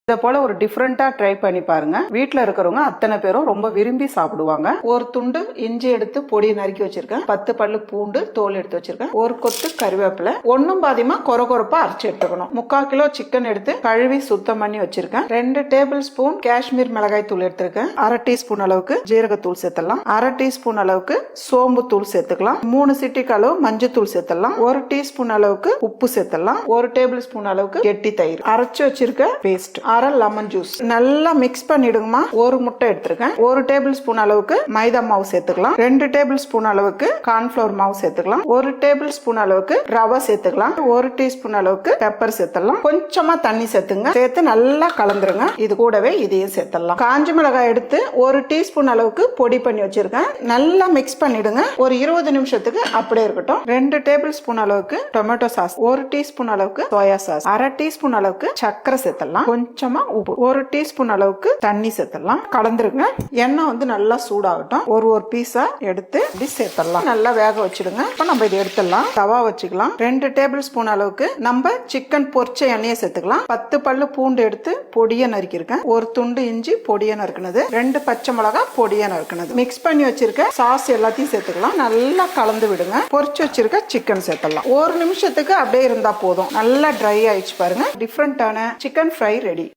இதை போல ஒரு டிஃப்ரெண்டா ட்ரை பண்ணி பாருங்க. வீட்டுல இருக்கிறவங்க அத்தனை பேரும் ரொம்ப விரும்பி சாப்பிடுவாங்க. ஒரு துண்டு இஞ்சி எடுத்து பொடி நறுக்கி வச்சிருக்கேன். 10 பல்லு பூண்டு தோல் எடுத்து வச்சிருக்கேன். ஒரு கொத்து கருவேப்பிலை, ஒன்னும் பாதியமா கொரகொரப்பா அரைச்சு எடுத்துக்கணும். 3/4 கிலோ சிக்கன் எடுத்து கழுவி சுத்தம் பண்ணி வச்சிருக்கேன். 2 டேபிள் ஸ்பூன் காஷ்மீர் மிளகாய் தூள் எடுத்திருக்கேன். 1/2 டீஸ்பூன் அளவுக்கு ஜீரகத்தூள் சேர்த்தலாம். 1/2 டீஸ்பூன் அளவுக்கு சோம்பு தூள் சேர்த்துக்கலாம். 3 சிட்டிக்கு அளவு மஞ்சள் தூள் சேர்த்தலாம். 1 டீஸ்பூன் அளவுக்கு உப்பு சேர்த்தலாம். 1 டேபிள் ஸ்பூன் அளவுக்கு கெட்டி தயிர், அரைச்சு வச்சிருக்க பேஸ்ட், 1/2 லெமன் ஜூஸ் நல்லா மிக்ஸ் பண்ணிடுங்கம்மா. ஒரு முட்டை எடுத்திருக்கேன். 1 டேபிள் ஸ்பூன் அளவுக்கு மைதா மாவு சேர்த்துக்கலாம். 2 டேபிள் ஸ்பூன் அளவுக்கு கார்ன்ஃபிளவர் மாவு சேர்த்துக்கலாம். 1 டேபிள் ஸ்பூன் அளவுக்கு ரவை சேர்த்துக்கலாம். 1 டீஸ்பூன் அளவுக்கு பெப்பர் சேர்த்தலாம். கொஞ்சமா தண்ணி சேர்த்துங்க. சேர்த்து நல்லா கலந்துருங்க. இது கூடவே இதையும் சேர்த்தலாம். காஞ்ச மிளகாய் எடுத்து 1 டீஸ்பூன் அளவுக்கு பொடி பண்ணி வச்சிருக்கேன். நல்லா மிக்ஸ் பண்ணிடுங்க. ஒரு 20 நிமிஷத்துக்கு அப்படியே இருக்கட்டும். 2 டேபிள் ஸ்பூன் அளவுக்கு டொமேட்டோ சாஸ், 1 டீஸ்பூன் அளவுக்கு சோயா சாஸ், 1/2 டீஸ்பூன் அளவுக்கு சர்க்கரை சேர்த்தலாம். கொஞ்சமா உப்பு, 1 டீஸ்பூன் அளவுக்கு தண்ணி சேர்த்தலாம். கலந்துருங்க. எண்ணெய் நல்லா சூடாகட்டும். ஒரு பீஸா எடுத்து இப்படி சேர்த்தலாம். நல்லா வேக வச்சிடுங்க. இப்ப நம்ம இதை எடுத்துடலாம். தவா வச்சுக்கலாம். 2 டேபிள் ஸ்பூன் அளவுக்கு நம்ம சிக்கன் பொரிச்ச எண்ணெயை சேர்த்துக்கலாம். 10 பல்லு பூண்டு எடுத்து பொடியா நறுக்கிருக்கேன். ஒரு துண்டு இஞ்சி பொடியா நறுக்குனது, 2 பச்சை மிளகாய் பொடியா நறுக்குனது, மிக்ஸ் பண்ணி வச்சிருக்க சாஸ் எல்லாத்தையும் சேர்த்துக்கலாம். நல்லா கலந்து விடுங்க. பொரிச்சு வச்சிருக்க சிக்கன் சேர்த்தலாம். 1 நிமிஷத்துக்கு அப்படியே இருந்தா போதும். நல்லா ட்ரை ஆயிடுச்சு பாருங்க. டிஃப்ரெண்டான சிக்கன் ஃப்ரை ரெடி.